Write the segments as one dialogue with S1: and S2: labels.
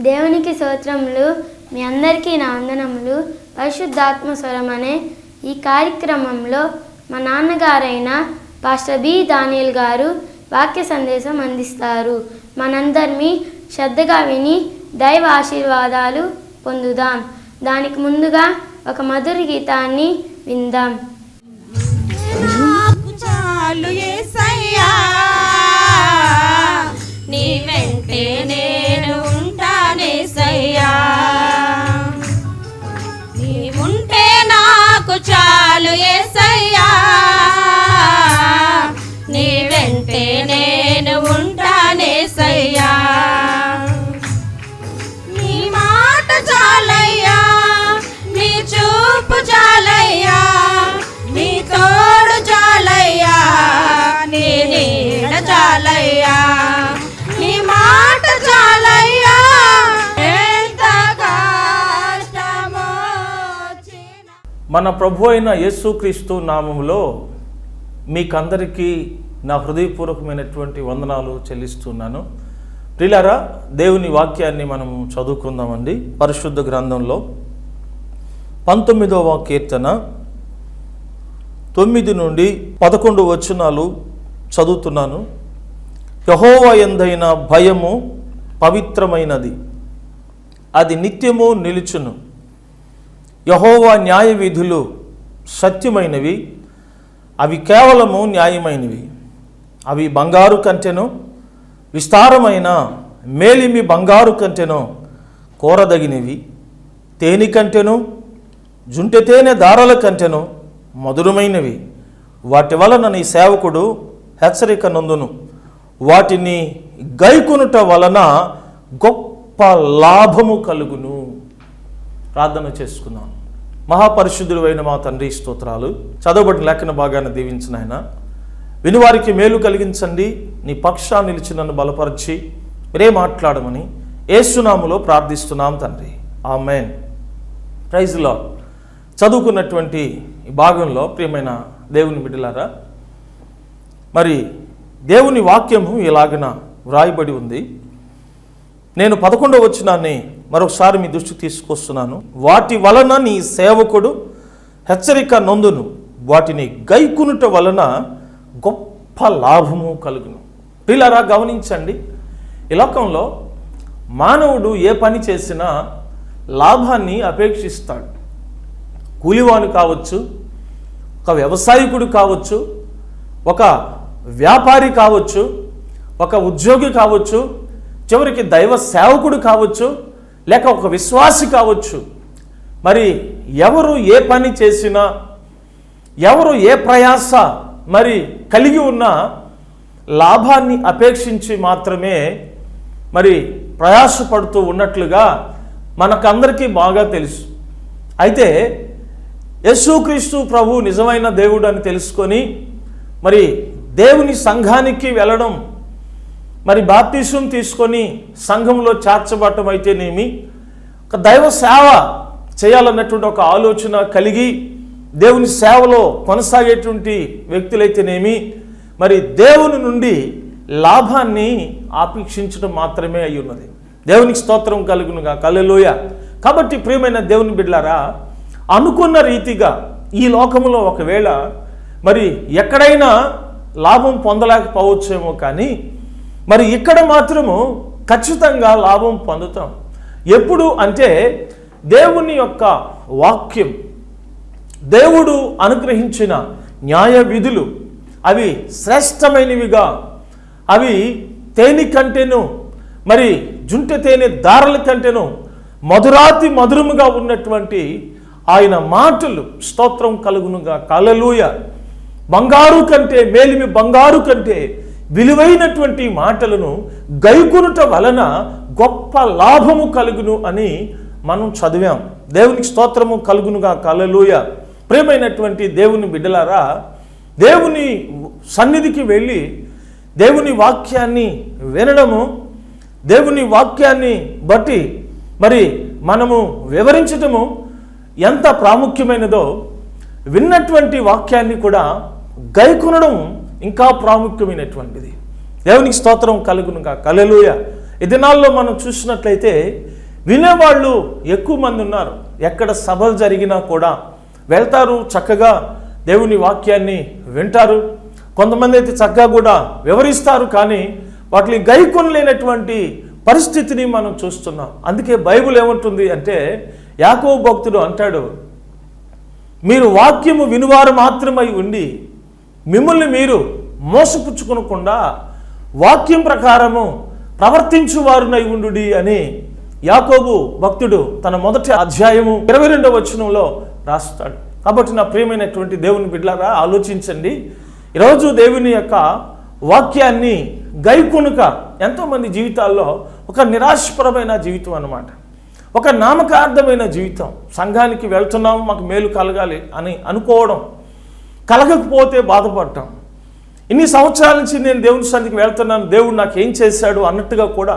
S1: దేవునికి స్తోత్రములు. మీ అందరికీ నా వందనములు. పరిశుద్ధాత్మ స్వరం అనే ఈ కార్యక్రమంలో మా నాన్నగారైన పాస్టర్ బి దానియల్ గారు వాక్య సందేశం అందిస్తారు. మనందరినీ శ్రద్ధగా విని దైవ ఆశీర్వాదాలు పొందుదాం. దానికి ముందుగా ఒక మధుర గీతాన్ని విందాం.
S2: చాలు యేసయ్యా, నీ వెంటే నేను ఉంటానేసయ్యా, నీవుంటే నాకు చాలు యేసయ్యా, నీ వెంటే నేను ఉంటానేసయ్యా, నీ మాట చాలయ్యా, నీ చూపు చాలయ్యా, నీ తోడు చాలయ్యా, నీ నీడ చాలయ్యా, నీ మాట చాలయ్యా. ఎంత కష్టమొచ్చినా
S3: మన ప్రభు అయిన యేసుక్రీస్తు నామములో మీకందరికీ నా హృదయపూర్వకమైనటువంటి వందనాలు చెల్లిస్తున్నాను. ప్రియులారా, దేవుని వాక్యాన్ని మనం చదువుకుందామండి. పరిశుద్ధ గ్రంథంలో 19వ కీర్తన 9 నుండి 11 వచనాలు చదువుతున్నాను. యెహోవా యందైన భయము పవిత్రమైనది, అది నిత్యము నిలుచును. యెహోవా న్యాయ విధులు సత్యమైనవి, అవి కేవలము న్యాయమైనవి. అవి బంగారు కంటెను, విస్తారమైన మేలిమి బంగారు కంటెను కోరదగినవి. తేనె కంటెను, జుంటె తేనె దారాల కంటెను మధురమైనవి. వాటి వలన నీ సేవకుడు హెచ్చరిక నందును. వాటిని గైకొనుట వలన గొప్ప లాభము కలుగును. ప్రార్థన చేసుకుందాం. మహాపరిశుద్ధుడు అయిన మా తండ్రి, స్తోత్రాలు. చదవబడిన లేఖన భాగాన్ని దీవించిన ఆయన వినివారికి మేలు కలిగించండి. నీ పక్షాన్ని నిలిచి నన్ను బలపరిచి మీరే మాట్లాడమని యేసునామములో ప్రార్థిస్తున్నాం తండ్రి, ఆమేన్. Praise lord. చదువుకున్నటువంటి ఈ భాగంలో ప్రియమైన దేవుని బిడ్డలారా, మరి దేవుని వాక్యము ఇలాగన వ్రాయబడి ఉంది. నేను 11వ వచనాన్ని మరొకసారి మీ దృష్టికి తీసుకొస్తున్నాను. వాటి వలన నీ సేవకుడు హెచ్చరిక నొందును, వాటిని గైకొనుట వలన గొప్ప లాభము కలుగును. పిల్లరా, గమనించండి. ఈ లోకంలో మానవుడు ఏ పని చేసినా లాభాన్ని అపేక్షిస్తాడు. కూలివాను కావచ్చు, ఒక వ్యవసాయకుడు కావచ్చు, ఒక వ్యాపారి కావచ్చు, ఒక ఉద్యోగి కావచ్చు, చివరికి దైవ సేవకుడు కావచ్చు, లేక ఒక విశ్వాసి కావచ్చు. మరి ఎవరు ఏ పని చేసినా, ఎవరు ఏ ప్రయాస మరి కలిగి ఉన్నా లాభాన్ని అపేక్షించి మాత్రమే మరి ప్రయాసపడుతూ ఉన్నట్లుగా మనకందరికీ బాగా తెలుసు. అయితే యేసుక్రీస్తు ప్రభు నిజమైన దేవుడు అని తెలుసుకొని మరి దేవుని సంఘానికి వెళ్ళడం, మరి బాప్తిసం తీసుకొని సంఘంలో చేర్చబడటం అయితేనేమి, ఒక దైవ సేవ చేయాలన్నటువంటి ఒక ఆలోచన కలిగి దేవుని సేవలో కొనసాగేటువంటి వ్యక్తులైతేనేమి, మరి దేవుని నుండి లాభాన్ని ఆపేక్షించడం మాత్రమే అయి ఉన్నది. దేవునికి స్తోత్రం కలుగునుగా, హల్లెలూయా. కాబట్టి ప్రియమైన దేవుని బిడ్డలారా, అనుకున్న రీతిగా ఈ లోకంలో ఒకవేళ మరి ఎక్కడైనా లాభం పొందలేకపోవచ్చేమో, కానీ మరి ఇక్కడ మాత్రము ఖచ్చితంగా లాభం పొందుతాం. ఎప్పుడు అంటే దేవుని యొక్క వాక్యం, దేవుడు అనుగ్రహించిన న్యాయ విధులు అవి శ్రేష్టమైనవిగా, అవి తేనె కంటేను, మరి జుంటె తేనె దారల కంటేను మధురాతి మధురముగా ఉన్నటువంటి ఆయన మాటలు, స్తోత్రం కలుగునుగా, హల్లెలూయా. బంగారు కంటే, మేలిమి బంగారు కంటే విలువైనటువంటి మాటలను గైకొనుట వలన గొప్ప లాభము కలుగును అని మనం చదివాం. దేవునికి స్తోత్రము కలుగునుగా, హల్లెలూయా. ప్రియమైనటువంటి దేవుని బిడ్డలారా, దేవుని సన్నిధికి వెళ్ళి దేవుని వాక్యాన్ని వినడము, దేవుని వాక్యాన్ని బట్టి మరి మనము వివరించటము ఎంత ప్రాముఖ్యమైనదో, విన్నటువంటి వాక్యాన్ని కూడా గైకొనడం ఇంకా ప్రాముఖ్యమైనటువంటిది. దేవునికి స్తోత్రం కలుగునుగా, హల్లెలూయా. ఈ దినాల్లో మనం చూసినట్లయితే వినేవాళ్ళు ఎక్కువ మంది ఉన్నారు. ఎక్కడ సభలు జరిగినా కూడా వెళ్తారు, చక్కగా దేవుని వాక్యాన్ని వింటారు. కొంతమంది అయితే చక్కగా కూడా వివరిస్తారు, కానీ వాటిని గైకొనలేనటువంటి పరిస్థితిని మనం చూస్తున్నాం. అందుకే బైబిల్ ఏమంటుంది అంటే, యాకోబు భక్తుడు అంటాడు, మీరు వాక్యము వినువారు మాత్రమై ఉండి మిమ్మల్ని మీరు మోసపుచ్చుకొనకుండా వాక్యం ప్రకారము ప్రవర్తించువారునై ఉండుడి అని యాకోబు భక్తుడు తన మొదటి అధ్యాయము 22వ వచనంలో రాస్తాడు. కాబట్టి నా ప్రియమైనటువంటి దేవుని బిడ్డలారా, ఆలోచించండి. ఈరోజు దేవుని యొక్క వాక్యాన్ని గైకొనుక ఎంతోమంది జీవితాల్లో ఒక నిరాశపరమైన జీవితం అన్నమాట, ఒక నామకార్థమైన జీవితం. సంఘానికి వెళ్తున్నాం, మాకు మేలు కలగాలి అని అనుకోవడం, కలగకపోతే బాధపడటం. ఇన్ని సంవత్సరాల నుంచి నేను దేవుని సన్నిధికి వెళ్తున్నాను, దేవుడు నాకు ఏం చేశాడు అన్నట్టుగా కూడా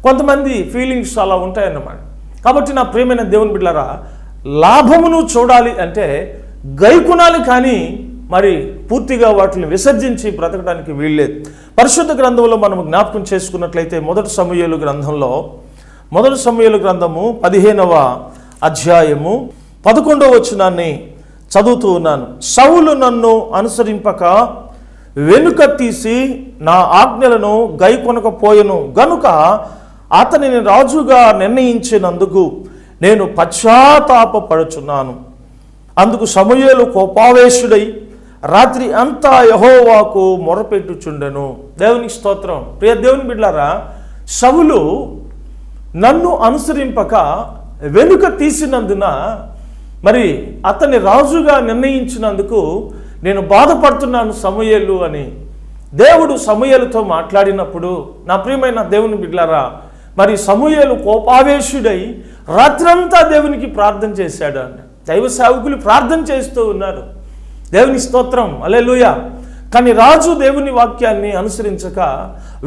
S3: కొంతమంది ఫీలింగ్స్ అలా ఉంటాయన్నమాట. కాబట్టి నా ప్రియమైన దేవుని బిడ్డలారా, లాభమును చూడాలి అంటే గైకొనాలి, కానీ మరి పూర్తిగా వాటిని విసర్జించి బ్రతకడానికి వీల్లేదు. పరిశుద్ధ గ్రంథంలో మనం జ్ఞాపకం చేసుకున్నట్లయితే మొదటి సమూయేలు గ్రంథము 15వ అధ్యాయము 11వ వచనాన్ని చదువుతూ ఉన్నాను. సౌలు నన్ను అనుసరింపక వెనుక తీసి నా ఆజ్ఞలను గైకొనకపోయెను గనుక అతనిని రాజుగా నిర్ణయించినందుకు నేను పశ్చాత్తాపపడుచున్నాను. అందుకు సమూయేలు కోపావేశుడై రాత్రి అంతా యెహోవాకు మొరపెట్టుచుండెను. దేవునికి స్తోత్రం. ప్రియ దేవుని బిడ్డలారా, సౌలు నన్ను అనుసరింపక వెనుక తీసినందున మరి అతన్ని రాజుగా నిర్ణయించినందుకు నేను బాధపడుతున్నాను సమూయేలు అని దేవుడు సమూయేలుతో మాట్లాడినప్పుడు, నా ప్రియమైన దేవుని బిడ్డలారా, మరి సమూయేలు కోపావేశుడై రాత్రంతా దేవునికి ప్రార్థన చేశాడు అంట. దైవ సేవకులు ప్రార్థన చేస్తూ ఉన్నారు. దేవుని స్తోత్రం, హల్లెలూయా. కానీ రాజు దేవుని వాక్యాన్ని అనుసరించక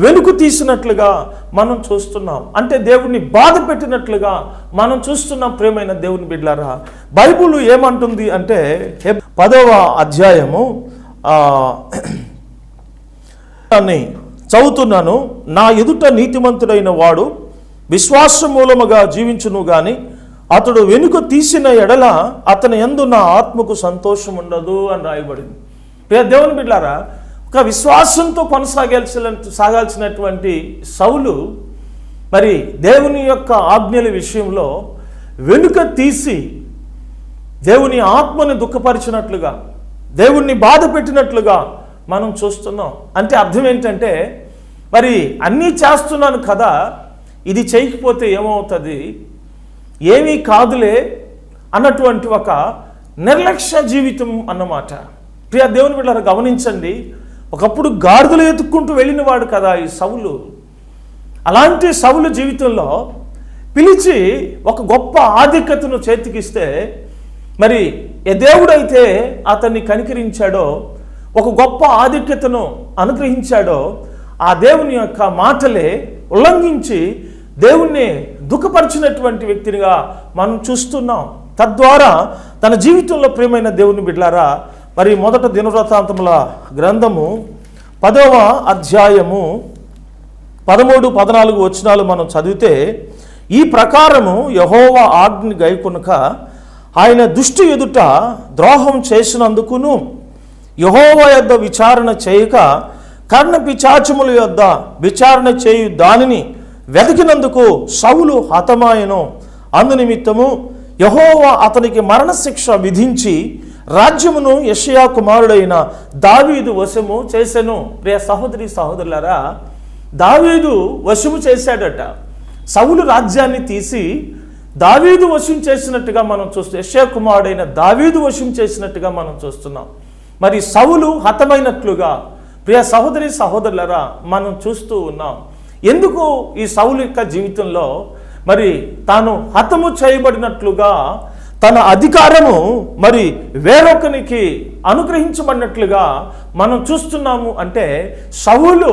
S3: వెనుక తీసినట్లుగా మనం చూస్తున్నాం. అంటే దేవుణ్ణి బాధ పెట్టినట్లుగా మనం చూస్తున్నాం. ప్రియమైన దేవుని బిడ్డలారా, బైబిల్ ఏమంటుంది అంటే 10వ అధ్యాయము చదువుతున్నాను. నా ఎదుట నీతిమంతుడైన వాడు విశ్వాస మూలముగా జీవించును గాని అతడు వెనుక తీసిన ఎడల అతని యందు నా ఆత్మకు సంతోషం ఉండదు అని రాయబడింది. దేవుని బిడ్డలారా, ఒక విశ్వాసంతో సాగాల్సినటువంటి సౌలు మరి దేవుని యొక్క ఆజ్ఞల విషయంలో వెనుక తీసి దేవుని ఆత్మని దుఃఖపరిచినట్లుగా, దేవుణ్ణి బాధ పెట్టినట్లుగా మనం చూస్తున్నాం. అంటే అర్థం ఏంటంటే, మరి అన్నీ చేస్తున్నాను కదా, ఇది చేయకపోతే ఏమవుతుంది, ఏమీ కాదులే అన్నటువంటి ఒక నిర్లక్ష్య జీవితం అన్నమాట. ప్రియ దేవుని బిడ్డలారా, గమనించండి. ఒకప్పుడు గాడిదలు ఎత్తుక్కుంటూ వెళ్ళిన వాడు కదా ఈ సౌలు. అలాంటి సౌలు జీవితంలో పిలిచి ఒక గొప్ప ఆధిక్యతను చేతికిస్తే, మరి ఏ దేవుడైతే అతన్ని కనికరించాడో, ఒక గొప్ప ఆధిక్యతను అనుగ్రహించాడో, ఆ దేవుని యొక్క మాటలే ఉల్లంఘించి దేవుణ్ణి దుఃఖపరిచినటువంటి వ్యక్తినిగా మనం చూస్తున్నాం. తద్వారా తన జీవితంలో ప్రియమైన దేవుని బిడ్డలారా, మరి మొదట దినవృత్తాంతముల గ్రంథము 10వ అధ్యాయము 13-14 వచనాలు మనం చదివితే, ఈ ప్రకారము యెహోవా ఆజ్ఞ గైకొనక ఆయన దృష్టి ఎదుట ద్రోహం చేసినందుకును యెహోవా యొద్ద విచారణ చేయక కర్ణపిశాచముల యొద్ద విచారణ చేయు దానిని వెతికినందుకు సౌలు హతమాయెను. అందునిమిత్తము యెహోవా అతనికి మరణశిక్ష విధించి రాజ్యమును యెషయా కుమారుడైన దావీదు వశము చేసెను. ప్రియ సహోదరి సహోదరులారా, దావీదు వశము చేశాడట. సౌలు రాజ్యాన్ని తీసి దావీదు వశం చేసినట్టుగా మనం చూస్తున్నాం. యెషయా కుమారుడైన దావీదు వశం చేసినట్టుగా మనం చూస్తున్నాం. మరి సౌలు హతమైనట్లుగా ప్రియ సహోదరి సహోదరులారా మనం చూస్తూ ఉన్నాం. ఎందుకు ఈ సౌలు యొక్క జీవితంలో మరి తాను హతము చేయబడినట్లుగా, తన అధికారము మరి వేరొకనికి అనుగ్రహించబడినట్లుగా మనం చూస్తున్నాము అంటే, సౌలు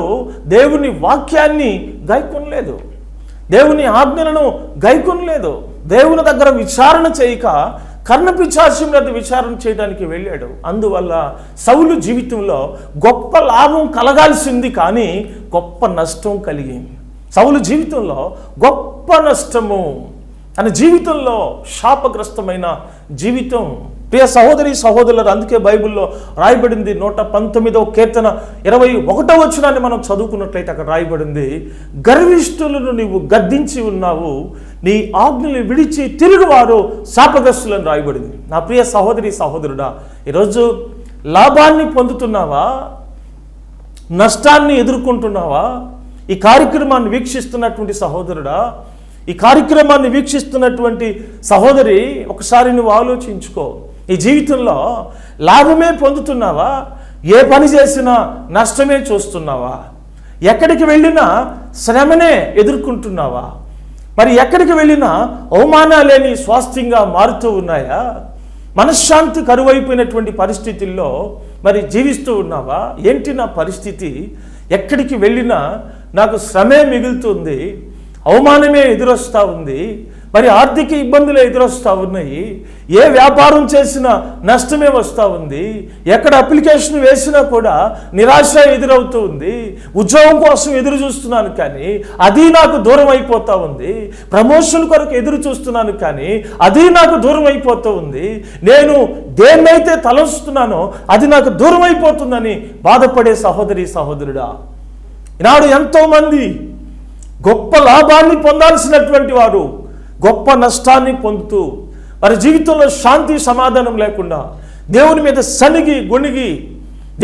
S3: దేవుని వాక్యాన్ని గైకొనలేదు, దేవుని ఆజ్ఞలను గైకొనలేదు, దేవుని దగ్గర విచారణ చేయక కర్ణపిశాచం మీద విచారణ చేయడానికి వెళ్ళాడు. అందువల్ల సౌలు జీవితంలో గొప్ప లాభం కలగాల్సింది, కానీ గొప్ప నష్టం కలిగింది. సౌలు జీవితంలో గొప్ప నష్టము, తన జీవితంలో శాపగ్రస్తమైన జీవితం. ప్రియ సహోదరి సహోదరులు, అందుకే బైబిల్లో రాయబడింది 119వ కీర్తన 21వ వచనాన్ని మనం చదువుకున్నట్లయితే అక్కడ రాయబడింది, గర్విష్ఠులను నీవు గద్దించి ఉన్నావు, నీ ఆజ్ఞలు విడిచి తిరుగువారు శాపగ్రస్తులను రాయబడింది. నా ప్రియ సహోదరి సహోదరుడా, ఈరోజు లాభాన్ని పొందుతున్నావా, నష్టాన్ని ఎదుర్కొంటున్నావా? ఈ కార్యక్రమాన్ని వీక్షిస్తున్నటువంటి సహోదరుడా, ఈ కార్యక్రమాన్ని వీక్షిస్తున్నటువంటి సహోదరి, ఒకసారి నువ్వు ఆలోచించుకో. ఈ జీవితంలో లాభమే పొందుతున్నావా, ఏ పని చేసినా నష్టమే చూస్తున్నావా? ఎక్కడికి వెళ్ళినా శ్రమనే ఎదుర్కొంటున్నావా? మరి ఎక్కడికి వెళ్ళినా అవమానాలేని స్వాస్థ్యంగా మారుతూ ఉన్నాయా? మనశ్శాంతి కరువైపోయినటువంటి పరిస్థితుల్లో మరి జీవిస్తూ ఉన్నావా? ఏంటి నా పరిస్థితి? ఎక్కడికి వెళ్ళినా నాకు శ్రమే మిగులుతుంది, అవమానమే ఎదురొస్తూ ఉంది, మరి ఆర్థిక ఇబ్బందులు ఎదురొస్తూ ఉన్నాయి, ఏ వ్యాపారం చేసినా నష్టమే వస్తూ ఉంది, ఎక్కడ అప్లికేషన్ వేసినా కూడా నిరాశ ఎదురవుతూ ఉంది, ఉద్యోగం కోసం ఎదురు చూస్తున్నాను కానీ అది నాకు దూరం అయిపోతూ ఉంది, ప్రమోషన్ కొరకు ఎదురు చూస్తున్నాను కానీ అది నాకు దూరం అయిపోతూ ఉంది, నేను దేన్నైతే తలస్తున్నానో అది నాకు దూరం అయిపోతుందని బాధపడే సహోదరి సహోదరుడా, ఈనాడు ఎంతోమంది గొప్ప లాభాన్ని పొందాల్సినటువంటి వారు గొప్ప నష్టాన్ని పొందుతూ వారి జీవితంలో శాంతి సమాధానం లేకుండా దేవుని మీద సనిగి గొణిగి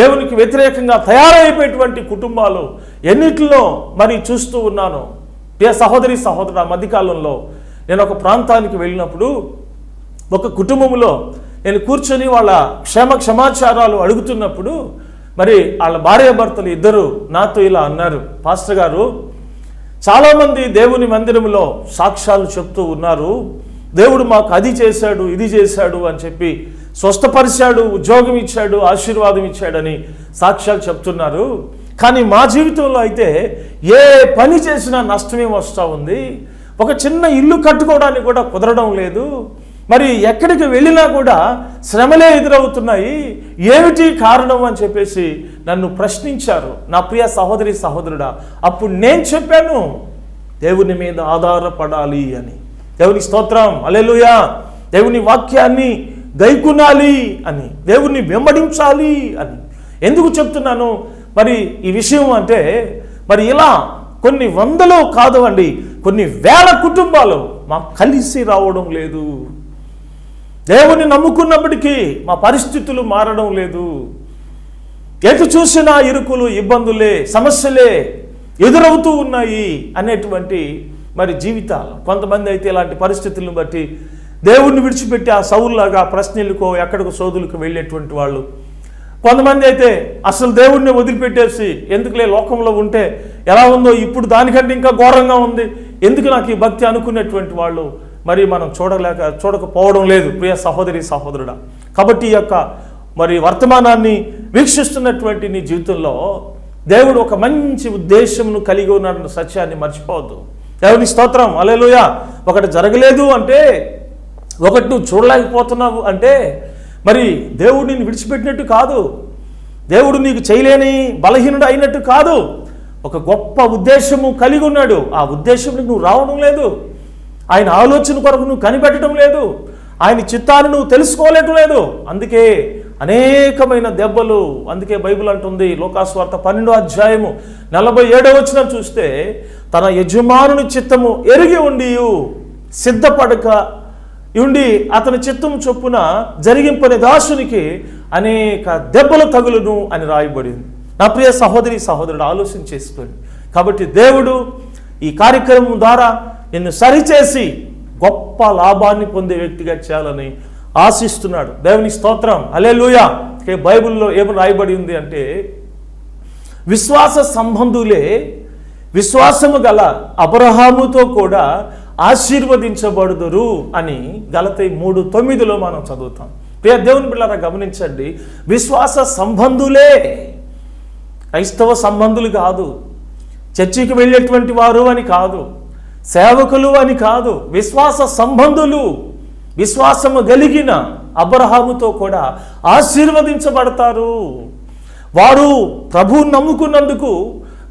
S3: దేవునికి వ్యతిరేకంగా తయారైపోయేటువంటి కుటుంబాలు ఎన్నిటిలో మరి చూస్తూ ఉన్నాను. ప్రియ సహోదరి సహోదరుడు, మధ్యకాలంలో నేను ఒక ప్రాంతానికి వెళ్ళినప్పుడు ఒక కుటుంబంలో నేను కూర్చొని వాళ్ళ క్షమాచారాలు అడుగుతున్నప్పుడు మరి వాళ్ళ భార్యాభర్తలు ఇద్దరు నాతో ఇలా అన్నారు, పాస్టర్ గారు, చాలామంది దేవుని మందిరంలో సాక్ష్యాలు చెప్తూ ఉన్నారు, దేవుడు మాకు అది చేశాడు ఇది చేశాడు అని చెప్పి స్వస్థపరిచాడు, ఉద్యోగం ఇచ్చాడు, ఆశీర్వాదం ఇచ్చాడని సాక్ష్యాలు చెప్తున్నారు. కానీ మా జీవితంలో అయితే ఏ పని చేసినా నష్టమే వస్తూ ఉంది, ఒక చిన్న ఇల్లు కట్టుకోవడానికి కూడా కుదరడం లేదు, మరి ఎక్కడికి వెళ్ళినా కూడా శ్రమలే ఎదురవుతున్నాయి, ఏమిటి కారణం అని చెప్పేసి నన్ను ప్రశ్నించారు. నా ప్రియ సహోదరి సహోదరుడా, అప్పుడు నేను చెప్పాను, దేవుని మీద ఆధారపడాలి అని. దేవుని స్తోత్రం, హల్లెలూయా. దేవుని వాక్యాన్ని గైకొనాలి అని, దేవుణ్ణి వెంబడించాలి అని. ఎందుకు చెప్తున్నాను మరి ఈ విషయం అంటే, మరి ఇలా కొన్ని వందలు కాదు అండి, కొన్ని వేల కుటుంబాలు మాకు కలిసి రావడం లేదు. దేవుని నమ్ముకున్నప్పటికీ మా పరిస్థితులు మారడం లేదు. ఎటు చూసినా ఇరుకులు, ఇబ్బందులే, సమస్యలే ఎదురవుతూ ఉన్నాయి అనేటువంటి మరి జీవితాలు. కొంతమంది అయితే ఇలాంటి పరిస్థితులను బట్టి దేవుణ్ణి విడిచిపెట్టి ఆ సౌలులాగా ప్రశ్నలకో ఎక్కడికో సోదులకు వెళ్ళేటువంటి వాళ్ళు, కొంతమంది అయితే అసలు దేవుణ్ణి వదిలిపెట్టేసి ఎందుకులే లోకంలో ఉంటే ఎలా ఉందో ఇప్పుడు దానికంటే ఇంకా ఘోరంగా ఉంది, ఎందుకు నాకు ఈ భక్తి అనుకునేటువంటి వాళ్ళు మరి మనం చూడకపోవడం లేదు. ప్రియ సహోదరి సహోదరుడా, కాబట్టి ఈ యొక్క మరి వర్తమానాన్ని వీక్షిస్తున్నటువంటి నీ జీవితంలో దేవుడు ఒక మంచి ఉద్దేశంను కలిగి ఉన్నాడన్న సత్యాన్ని మర్చిపోవద్దు. దేవుని స్తోత్రం, హల్లెలూయా. ఒకటి జరగలేదు అంటే, ఒకటి నువ్వు చూడలేకపోతున్నావు అంటే మరి దేవుడు నిన్ను విడిచిపెట్టినట్టు కాదు, దేవుడు నీకు చేయలేని బలహీనుడు అయినట్టు కాదు. ఒక గొప్ప ఉద్దేశము కలిగి ఉన్నాడు. ఆ ఉద్దేశంలో నువ్వు రావడం లేదు, ఆయన ఆలోచన కొరకు నువ్వు కనిపెట్టడం లేదు, ఆయన చిత్తాన్ని నువ్వు తెలుసుకోలేటం లేదు. అందుకే అనేకమైన దెబ్బలు. అందుకే బైబిల్ అంటుంది, లోకాసువార్త 12వ అధ్యాయము 47వ వచనం చూస్తే, తన యజమానుని చిత్తము ఎరిగి ఉండి సిద్ధపడక ఉండి అతని చిత్తము చొప్పున జరిగింపని దాసునికి అనేక దెబ్బలు తగులును అని రాయబడింది. నా ప్రియ సహోదరి సహోదరుడు, ఆలోచన చేసుకోండి. కాబట్టి దేవుడు ఈ కార్యక్రమం ద్వారా నిన్ను సరిచేసి గొప్ప లాభాన్ని పొందే వ్యక్తిగా చేయాలని ఆశిస్తున్నాడు. దేవుని స్తోత్రం, హల్లెలూయా. బైబిల్లో ఏమని రాయబడి ఉంది అంటే, విశ్వాస సంబంధులే విశ్వాసము గల అబ్రహాముతో కూడా ఆశీర్వదించబడుదురు అని గలతీ 3:9 మనం చదువుతాం. ప్రియ దేవుని బిడ్డలారా గమనించండి, విశ్వాస సంబంధులే, క్రైస్తవ సంబంధులు కాదు, చర్చికి వెళ్ళేటువంటి వారు అని కాదు, సేవకులు అని కాదు, విశ్వాస సంబంధులు. విశ్వాసము కలిగిన అబ్రహాముతో కూడా ఆశీర్వదించబడతారు. వారు ప్రభువుని నమ్ముకున్నందుకు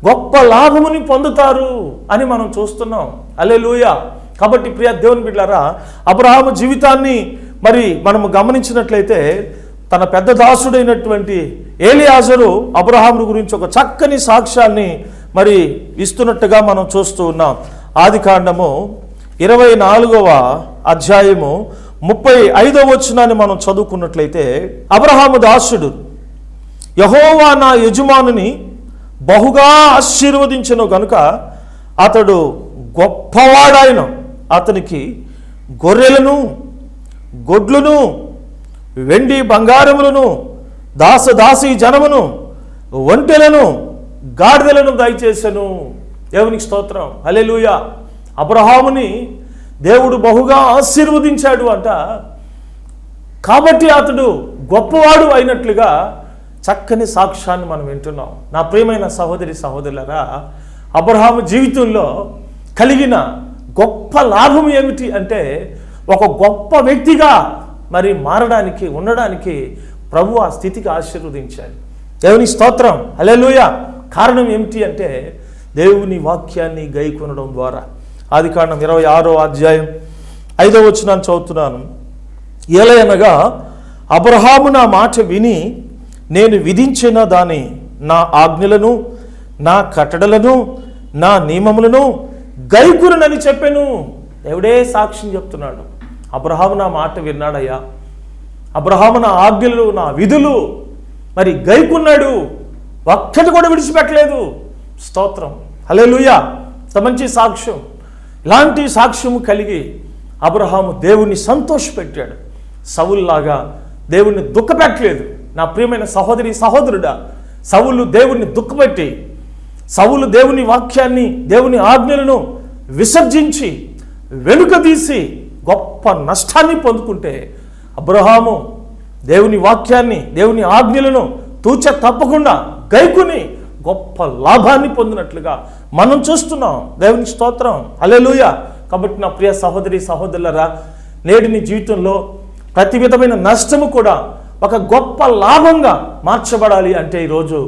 S3: గొప్ప లాభముని పొందుతారు అని మనం చూస్తున్నాం. హల్లెలూయా. కాబట్టి ప్రియ దేవుని బిడ్డలారా, అబ్రహాము జీవితాన్ని మరి మనము గమనించినట్లయితే తన పెద్ద దాసుడైనటువంటి ఏలియాజరు అబ్రహాము గురించి ఒక చక్కని సాక్ష్యాన్ని మరి ఇస్తున్నట్టుగా మనం చూస్తూ ఉన్నాం. ఆదికాండము 24వ అధ్యాయము 35వ వచనాన్ని మనం చదువుకున్నట్లయితే, అబ్రహాము దాసుడు యెహోవా నా యజమానుని బహుగా ఆశీర్వదించెను గనుక అతడు గొప్పవాడాయన. అతనికి గొర్రెలను గొడ్లను వెండి బంగారములను దాసదాసీ జనమును ఒంటెలను గాడిదలను దయచేసెను. దేవునికి స్తోత్రం. హల్లెలూయా. అబ్రహాముని దేవుడు బహుగా ఆశీర్వదించాడు అంట. కాబట్టి అతడు గొప్పవాడు అయినట్లుగా చక్కని సాక్ష్యాన్ని మనం వింటున్నాం. నా ప్రియమైన సహోదరి సహోదరులారా, అబ్రహాము జీవితంలో కలిగిన గొప్ప లాభం ఏమిటి అంటే ఒక గొప్ప వ్యక్తిగా మరి మారడానికి ఉండడానికి ప్రభు ఆ స్థితికి ఆశీర్వదించాడు. దేవుని స్తోత్రం. హల్లెలూయా. కారణం ఏమిటి అంటే దేవుని వాక్యాన్ని గైకొనడం ద్వారా. ఆదికాండం 26వ అధ్యాయం 5వ వచనాన్ని చదువుతున్నాను. ఎలయనగా అబ్రహాము నా మాట విని నేను విధించిన దాని నా ఆజ్ఞలను నా కట్టడలను నా నియమములను గైకొనునని చెప్పాను. దేవుడే సాక్ష్యం చెప్తున్నాడు. అబ్రహాము నా మాట విన్నాడయ్యా, అబ్రహాము నా ఆజ్ఞలు నా విధులు మరి గైకొన్నాడు, ఒక్కటి కూడా విడిచిపెట్టలేదు. స్తోత్రం. హల్లెలూయా. మంచి సాక్ష్యం. ఇలాంటి సాక్ష్యము కలిగి అబ్రహాము దేవుణ్ణి సంతోషపెట్టాడు. సౌలులాగా దేవుణ్ణి దుఃఖపెట్టలేదు. నా ప్రియమైన సహోదరి సహోదరుడా, సౌలు దేవుణ్ణి దుఃఖపెట్టి సౌలు దేవుని వాక్యాన్ని దేవుని ఆజ్ఞలను విసర్జించి వెనుకదీసి గొప్ప నష్టాన్ని పొందుకుంటే, అబ్రహాము దేవుని వాక్యాన్ని దేవుని ఆజ్ఞలను తూచ తప్పకుండా గైకుని గొప్ప లాభాన్ని పొందినట్లుగా మనం చూస్తున్నాం. దేవుని స్తోత్రం. హల్లెలూయా. కాబట్టి నా ప్రియ సహోదరి సహోదరులారా, నేడు నీ జీవితంలో ప్రతి విధమైన నష్టము కూడా ఒక గొప్ప లాభంగా మార్చబడాలి అంటే ఈరోజు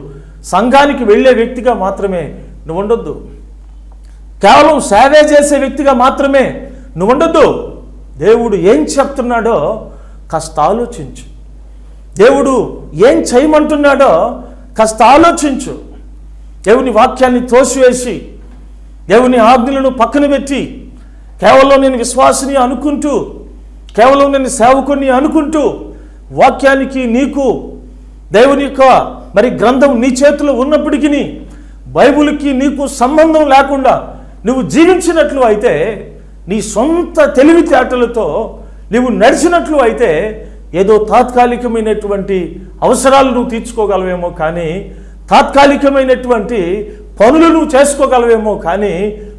S3: సంఘానికి వెళ్ళే వ్యక్తిగా మాత్రమే నువ్వు ఉండొద్దు. కేవలం సేవ చేసే వ్యక్తిగా మాత్రమే నువ్వు ఉండొద్దు. దేవుడు ఏం చెప్తున్నాడో కాస్త ఆలోచించు. దేవుడు ఏం చేయమంటున్నాడో కాస్త ఆలోచించు. దేవుని వాక్యాన్ని తోసివేసి దేవుని ఆజ్ఞలను పక్కన పెట్టి కేవలం నేను విశ్వాసిని అనుకుంటూ, కేవలం నేను సేవకుని అనుకుంటూ, వాక్యానికి నీకు దేవుని యొక్క మరి గ్రంథం నీ చేతిలో ఉన్నప్పటికీ బైబిల్కి నీకు సంబంధం లేకుండా నువ్వు జీవించినట్లు అయితే, నీ సొంత తెలివితేటలతో నువ్వు నడిచినట్లు అయితే ఏదో తాత్కాలికమైనటువంటి అవసరాలు నువ్వు తీర్చుకోగలవేమో కానీ, తాత్కాలికమైనటువంటి పనులు నువ్వు చేసుకోగలవేమో కానీ,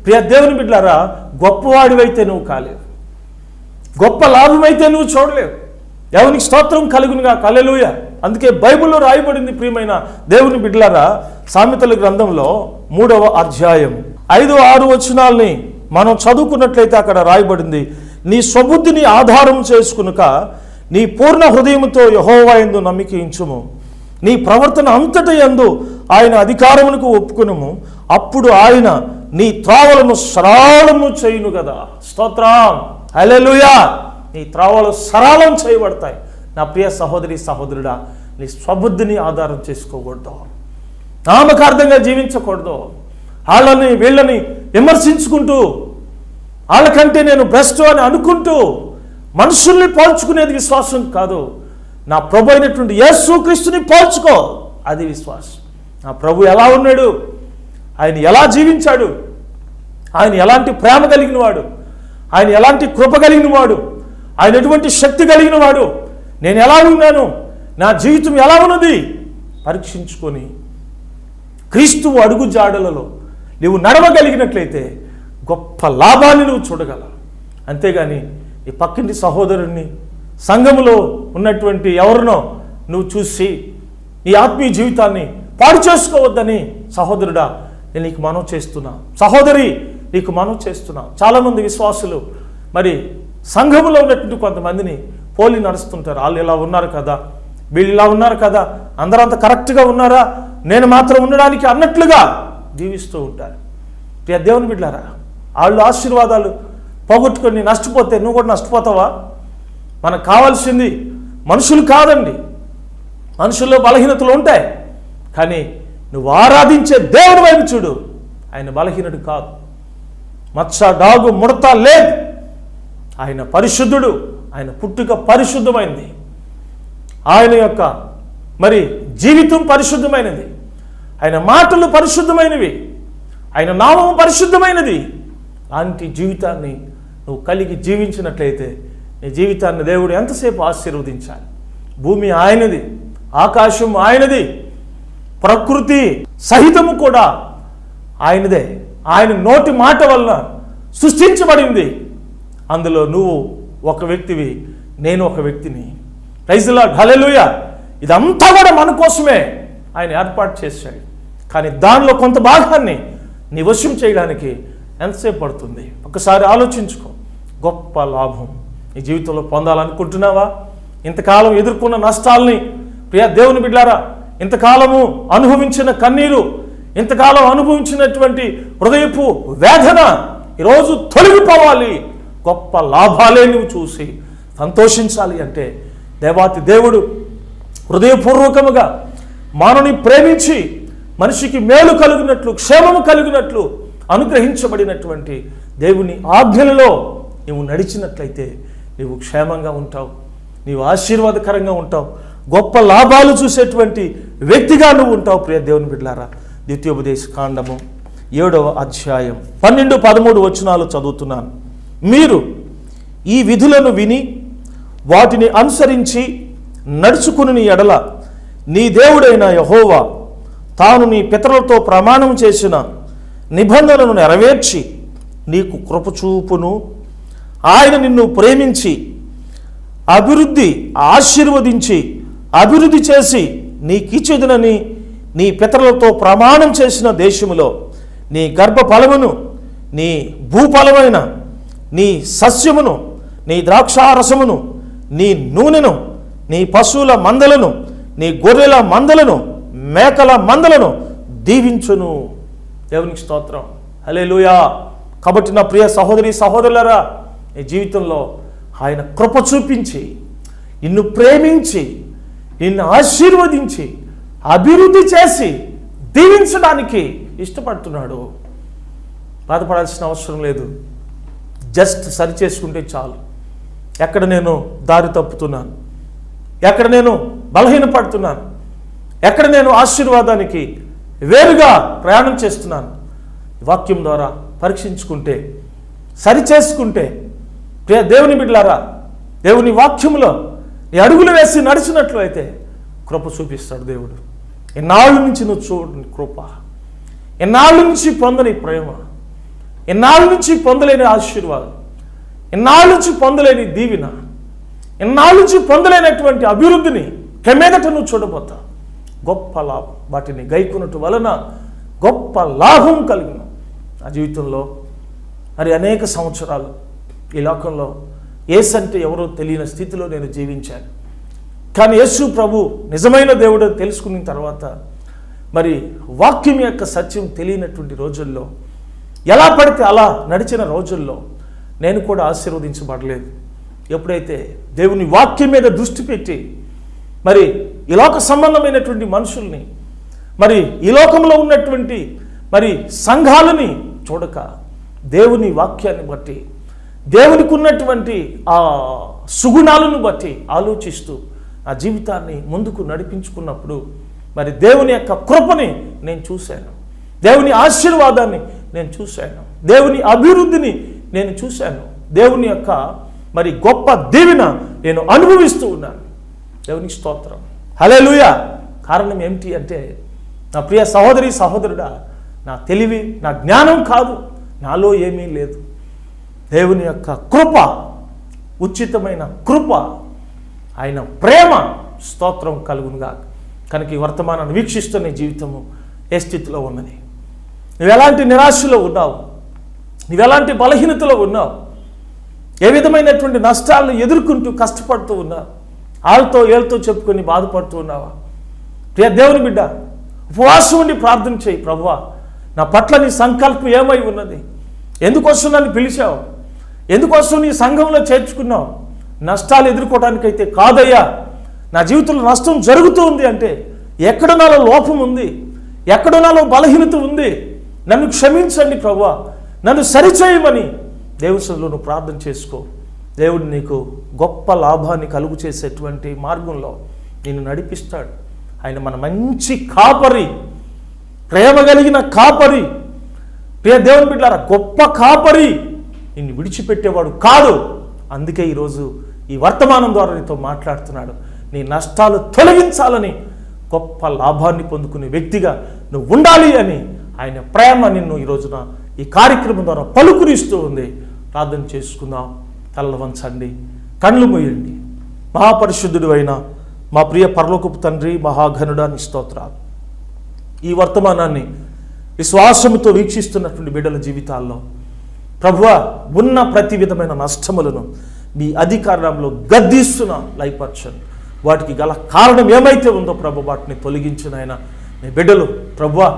S3: ప్రియ దేవుని బిడ్డలారా, గొప్పవాడివైతే నువ్వు కాలేవు, గొప్ప లాభమైతే నువ్వు చూడలేవు. దేవునికి స్తోత్రం కలుగునుగా. హల్లెలూయా. అందుకే బైబిల్లో రాయబడింది ప్రియమైన దేవుని బిడ్డలారా, సామెతల గ్రంథంలో 3వ అధ్యాయం 5-6 వచనాల్ని మనం చదువుకున్నట్లయితే అక్కడ రాయబడింది, నీ స్వబుద్ధిని ఆధారం చేసుకునుక నీ పూర్ణ హృదయముతో యెహోవా యందు నమ్మిక ఉంచుము, నీ ప్రవర్తన అంతట యందు ఆయన అధికారమునకు ఒప్పుకొనుము, అప్పుడు ఆయన నీ త్రావలను సరళము చేయును కదా. స్తోత్రం. హల్లెలూయా. నీ త్రావలు సరళం చేయబడతాయి. నా ప్రియ సహోదరి సహోదరుడా, నీ స్వబుద్ధిని ఆధారం చేసుకోకూడదు, నామకార్థంగా జీవించకూడదు. వాళ్ళని వీళ్ళని విమర్శించుకుంటూ, వాళ్ళకంటే నేను బెస్ట్ అని అనుకుంటూ మనుషుల్ని పోల్చుకునేది విశ్వాసం కాదు. నా ప్రభు అయినటువంటి యేసుక్రీస్తుని పోల్చుకో, అది విశ్వాసం. నా ప్రభు ఎలా ఉన్నాడు, ఆయన ఎలా జీవించాడు, ఆయన ఎలాంటి ప్రేమ కలిగిన వాడు, ఆయన ఎలాంటి కృప కలిగిన వాడు, ఆయన ఎటువంటి శక్తి కలిగిన వాడు, నేను ఎలా ఉన్నాను, నా జీవితం ఎలా ఉన్నది పరీక్షించుకొని క్రీస్తు అడుగు జాడలలో నువ్వు నడవగలిగినట్లయితే గొప్ప లాభాన్ని నువ్వు చూడగలవు. అంతేగాని ఈ పక్కింటి సహోదరుణ్ణి, సంఘములో ఉన్నటువంటి ఎవరినో నువ్వు చూసి నీ ఆత్మీయ జీవితాన్ని పాడు చేసుకోవద్దని సహోదరుడా నేను నీకు మనవి చేస్తున్నా, సహోదరి నీకు మనవి చేస్తున్నా. చాలామంది విశ్వాసులు మరి సంఘములో ఉన్నటువంటి కొంతమందిని పోలి నడుస్తుంటారు. వాళ్ళు ఇలా ఉన్నారు కదా, వీళ్ళు ఇలా ఉన్నారు కదా, అందరూ అంత కరెక్ట్గా ఉన్నారా, నేను మాత్రం ఉండడానికి అన్నట్లుగా జీవిస్తూ ఉంటారు. ప్రియ దేవుని బిడ్డలారా, వాళ్ళు ఆశీర్వాదాలు పోగొట్టుకొని నష్టపోతే నువ్వు కూడా నష్టపోతావా? మనకు కావాల్సింది మనుషులు కాదండి. మనుషుల్లో బలహీనతలు ఉంటాయి, కానీ నువ్వు ఆరాధించే దేవుని వైపు చూడు. ఆయన బలహీనుడు కాదు, మచ్చ డాగు ముడత లేదు. ఆయన పరిశుద్ధుడు, ఆయన పుట్టుక పరిశుద్ధమైనది, ఆయన యొక్క మరి జీవితం పరిశుద్ధమైనది, ఆయన మాటలు పరిశుద్ధమైనవి, ఆయన నామము పరిశుద్ధమైనది. అలాంటి జీవితాన్ని నువ్వు కలిగి జీవించినట్లయితే నీ జీవితాన్ని దేవుడు ఎంతసేపు ఆశీర్వదించాలి. భూమి ఆయనది, ఆకాశం ఆయనది, ప్రకృతి సహితము కూడా ఆయనదే. ఆయన నోటి మాట వల్ల సృష్టించబడింది. అందులో నువ్వు ఒక వ్యక్తివి, నేను ఒక వ్యక్తిని. ప్రైజ్ ది లార్డ్, హల్లెలూయా. ఇదంతా కూడా మన కోసమే ఆయన ఏర్పాటు చేశాడు. కానీ దానిలో కొంత భాగాన్ని నీ వశం చేయడానికి ఎంతసేపు పడుతుంది? ఒకసారి ఆలోచించుకో. గొప్ప లాభం నీ జీవితంలో పొందాలనుకుంటున్నావా? ఇంతకాలం ఎదుర్కొన్న నష్టాలని, ప్రియ దేవుని బిడ్డలారా, ఇంతకాలము అనుభవించిన కన్నీరు, ఇంతకాలం అనుభవించినటువంటి హృదయపు వేదన ఈరోజు తొలగిపోవాలి. గొప్ప లాభాలే నువ్వు చూసి సంతోషించాలి అంటే దేవాతి దేవుడు హృదయపూర్వకముగా మానవుని ప్రేమించి మనిషికి మేలు కలిగినట్లు, క్షేమము కలిగినట్లు అనుగ్రహించబడినటువంటి దేవుని ఆజ్ఞలలో నువ్వు నడిచినట్లయితే నీవు క్షేమంగా ఉంటావు, నీవు ఆశీర్వాదకరంగా ఉంటావు, గొప్ప లాభాలు చూసేటువంటి వ్యక్తిగా నువ్వు ఉంటావు. ప్రియ దేవుని బిడ్డలారా, ద్వితీయోపదేశ కాండము 7వ అధ్యాయం 12-13 వచనాలు చదువుతున్నాను. మీరు ఈ విధులను విని వాటిని అనుసరించి నడుచుకుని ఎడల నీ దేవుడైన యెహోవా తాను నీ పితరులతో ప్రమాణం చేసిన నిబంధనను నెరవేర్చి నీకు కృపచూపును. ఆయన నిన్ను ప్రేమించి ఆశీర్వదించి అభివృద్ధి చేసి నీకిచ్చేదనని నీ పితరులతో ప్రమాణం చేసిన దేశములో నీ గర్భఫలమును, నీ భూఫలమైన నీ సస్యమును, నీ ద్రాక్షారసమును, నీ నూనెను, నీ పశువుల మందలను, నీ గొర్రెల మందలను, మేకల మందలను దీవించును. దేవునికి స్తోత్రం, హల్లెలూయా. కాబట్టి నా ప్రియ సహోదరి సహోదరులారా, నీ జీవితంలో ఆయన కృప చూపించి నిన్ను ప్రేమించి నిన్ను ఆశీర్వదించి అభివృద్ధి చేసి దీవించడానికి ఇష్టపడుతున్నాడు. బాధపడాల్సిన అవసరం లేదు. జస్ట్ సరి చేసుకుంటే చాలు. ఎక్కడ నేను దారి తప్పుతున్నాను, ఎక్కడ నేను బలహీనపడుతున్నాను, ఎక్కడ నేను ఆశీర్వాదానికి వేరుగా ప్రయాణం చేస్తున్నాను, వాక్యం ద్వారా పరీక్షించుకుంటే, సరి చేసుకుంటే, ప్రియ దేవుని బిడ్డలారా, దేవుని వాక్యంలో నీ అడుగులు వేసి నడిచినట్లు అయితే కృప చూపిస్తాడు దేవుడు. ఎన్నాళ్ళ నుంచి నువ్వు చూడని కృప, ఎన్నాళ్ళ నుంచి పొందని ప్రేమ, ఎన్నాళ్ళ నుంచి పొందలేని ఆశీర్వాదం, ఎన్నాళ్ళ నుంచి పొందలేని దీవెన, ఎన్నాళ్ళ నుంచి పొందలేనటువంటి అభివృద్ధిని కెమేదట నువ్వు చూడబోతా. గొప్ప లాభం, వాటిని గైకొనట వలన గొప్ప లాభం కలిగిన నా జీవితంలో మరి అనేక సంవత్సరాలు ఈ లోకంలో యేసు అంటే ఎవరో తెలియని స్థితిలో నేను జీవించాను. కానీ యేసు ప్రభు నిజమైన దేవుడు తెలుసుకున్న తర్వాత మరి వాక్యం యొక్క సత్యం తెలియనటువంటి రోజుల్లో, ఎలా పడితే అలా నడిచిన రోజుల్లో నేను కూడా ఆశీర్వదించబడలేదు. ఎప్పుడైతే దేవుని వాక్యం మీద దృష్టి పెట్టి మరి ఈ లోక సంబంధమైనటువంటి మనుషుల్ని, మరి ఈ లోకంలో ఉన్నటువంటి మరి సంఘాలని చూడక దేవుని వాక్యాన్ని బట్టి, దేవునికి ఉన్నటువంటి ఆ సుగుణాలను బట్టి ఆలోచిస్తూ ఆ జీవితాన్ని ముందుకు నడిపించుకున్నప్పుడు మరి దేవుని యొక్క కృపని నేను చూశాను, దేవుని ఆశీర్వాదాన్ని నేను చూశాను, దేవుని అభివృద్ధిని నేను చూశాను, దేవుని యొక్క మరి గొప్ప దీవెన నేను అనుభవిస్తూ ఉన్నాను. దేవునికి స్తోత్రం, హల్లెలూయా. కారణం ఏమిటి అంటే, నా ప్రియ సహోదరి సహోదరుడా, నా తెలివి, నా జ్ఞానం కాదు, నాలో ఏమీ లేదు. దేవుని యొక్క కృప, ఉచితమైన కృప, ఆయన ప్రేమ, స్తోత్రం కలుగునుగా. కనుక ఈ వర్తమానాన్ని వీక్షిస్తున్న జీవితము ఏ స్థితిలో ఉన్నది? నువ్వు ఎలాంటి నిరాశలో ఉన్నావు? నువ్వు ఎలాంటి బలహీనతలో ఉన్నావు? ఏ విధమైనటువంటి నష్టాలను ఎదుర్కొంటూ కష్టపడుతూ ఉన్నావు? వాళ్ళతో ఏళ్ళతో చెప్పుకొని బాధపడుతూ ఉన్నావా? ప్రియ దేవుని బిడ్డ, ఉపవాసం ఉండి ప్రార్థన చేయి. ప్రభువా, నా పట్ల నీ సంకల్పం ఏమై ఉన్నది? ఎందుకోసం నన్ను పిలిచావు? ఎందుకోసం నీ సంఘంలో చేర్చుకున్నావు? నష్టాలు ఎదుర్కోవడానికైతే కాదయ్యా. నా జీవితంలో నష్టం జరుగుతూ ఉంది అంటే ఎక్కడ నాలో లోపం ఉంది, ఎక్కడ నాలో బలహీనత ఉంది, నన్ను క్షమించండి ప్రభువా, నన్ను సరిచేయమని దేవుని సన్నిధిలో నువ్వు ప్రార్థన చేసుకో. దేవుడు నీకు గొప్ప లాభాన్ని కలుగు చేసేటువంటి మార్గంలో నిన్ను నడిపిస్తాడు. ఆయన మన మంచి కాపరి, ప్రేమ కలిగిన కాపరి. ప్రియ దేవుని బిడ్డలారా, గొప్ప కాపరి, నిన్ను విడిచిపెట్టేవాడు కాదు. అందుకే ఈరోజు ఈ వర్తమానం ద్వారా నీతో మాట్లాడుతున్నాడు. నీ నష్టాలు తొలగించాలని, గొప్ప లాభాన్ని పొందుకునే వ్యక్తిగా నువ్వు ఉండాలి అని ఆయన ప్రేమ నిన్ను ఈ రోజున ఈ కార్యక్రమం ద్వారా పలుకునిస్తూ ఉంది. ప్రార్థన చేసుకుందాం. తలలు వంచండి, కళ్ళు మూయండి. మహాపరిశుద్ధుడు అయిన మా ప్రియ పరలోకపు తండ్రి, మహాఘనుడా, నీ స్తోత్రాలు. ఈ వర్తమానాన్ని విశ్వాసముతో వీక్షిస్తున్నటువంటి బిడ్డల జీవితాల్లో ప్రభువా, ఉన్న ప్రతి విధమైన నష్టములను మీ అధికారంలో గద్దిస్తున్నా, లయపరచండి. వాటికి గల కారణం ఏమైతే ఉందో ప్రభు, వాటిని తొలగించిన ఆయన మీ బిడ్డలు ప్రభువా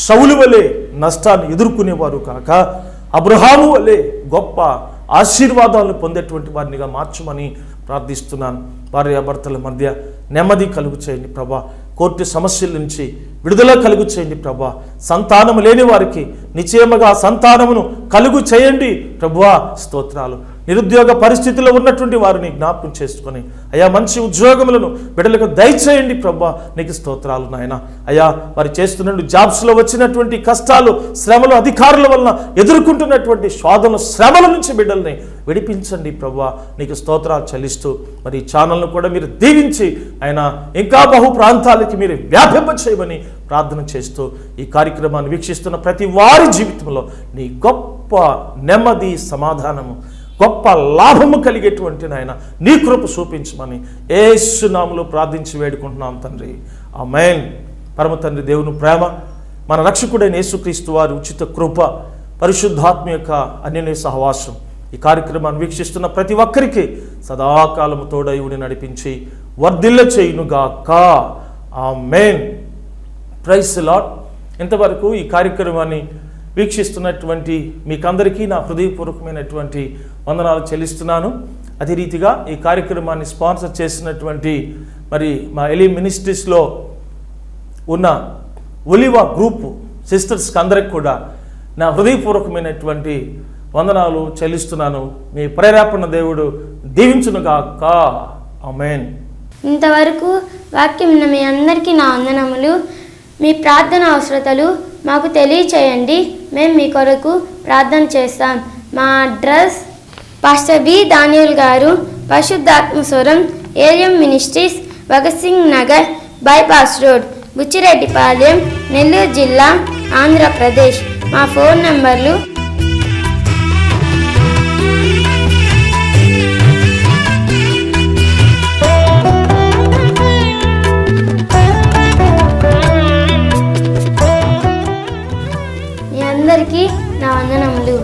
S3: సౌలు వలె నష్టాన్ని ఎదుర్కొనేవారు కాక అబ్రహాము వలె గొప్ప ఆశీర్వాదాలను పొందేటువంటి వారినిగా మార్చమని ప్రార్థిస్తున్నాను. భార్యాభర్తల మధ్య నెమ్మది కలుగు చేయండి ప్రభా. కోర్టు సమస్యల నుంచి విడుదల కలుగు చేయండి ప్రభా. సంతానము లేని వారికి నిశ్చయముగా సంతానమును కలుగు చేయండి ప్రభువా. స్తోత్రాలు. నిరుద్యోగ పరిస్థితిలో ఉన్నటువంటి వారిని జ్ఞాపకం చేసుకొని అయ్యా మంచి ఉద్యోగములను బిడ్డలకు దయచేయండి ప్రభా. నీకు స్తోత్రాలు నాయన. అయ్యా వారు చేస్తున్న జాబ్స్లో వచ్చినటువంటి కష్టాలు, శ్రమలు, అధికారుల వలన ఎదుర్కొంటున్నటువంటి శోధన శ్రమల నుంచి బిడ్డల్ని విడిపించండి ప్రభా. నీకు స్తోత్రాలు చెల్లిస్తూ మరి ఈ ఛానల్ను కూడా మీరు దీవించి ఆయన ఇంకా బహు ప్రాంతాలకి మీరు వ్యాపింప చేయమని ప్రార్థన చేస్తూ ఈ కార్యక్రమాన్ని వీక్షిస్తున్న ప్రతి వారి జీవితంలో నీ గొప్ప నెమ్మది, సమాధానము, గొప్ప లాభము కలిగేటువంటి నాయన నీ కృప చూపించమని యేసు నామములో ప్రార్థించి వేడుకుంటున్నాం తండ్రి. ఆమేన్. పరమ తండ్రి దేవుని ప్రేమ, మన రక్షకుడైన యేసుక్రీస్తు వారి ఉచిత కృప, పరిశుద్ధాత్మ యొక్క అన్యోన్య సహవాసం ఈ కార్యక్రమాన్ని వీక్షిస్తున్న ప్రతి ఒక్కరికి సదాకాలము తోడయుని నడిపించి వర్ధిల్ల చేయునుగాక. ఆమేన్. Praise the Lord. ఇంతవరకు ఈ కార్యక్రమాన్ని వీక్షిస్తున్నటువంటి మీకందరికీ నా హృదయపూర్వకమైనటువంటి వందనాలు చెల్లిస్తున్నాను. అదే రీతిగా ఈ కార్యక్రమాన్ని స్పాన్సర్ చేసినటువంటి మరి మా ఎలి మినిస్ట్రీస్లో ఉన్న ఒలివా గ్రూప్ సిస్టర్స్కి అందరికి కూడా నా హృదయపూర్వకమైనటువంటి వందనాలు చెల్లిస్తున్నాను. మీ ప్రేరేపణ దేవుడు దీవించునుగాక. ఆమేన్.
S1: ఇంతవరకు వాక్యం విన్న మీ అందరికీ నా వందనములు. మీ ప్రార్థన అవసరతలు మాకు తెలియచేయండి, మేము మీ కొరకు ప్రార్థన చేస్తాం. మా address pastor B Daniel garu, పరిశుద్ధాత్మస్వరం ఏలియం ministries, Bhagat Singh Nagar bypass road, Buchireddypalem, Nellore జిల్లా, ఆంధ్రప్రదేశ్. మా ఫోన్ నంబర్లు మీ అందరికీ నా వందనములు.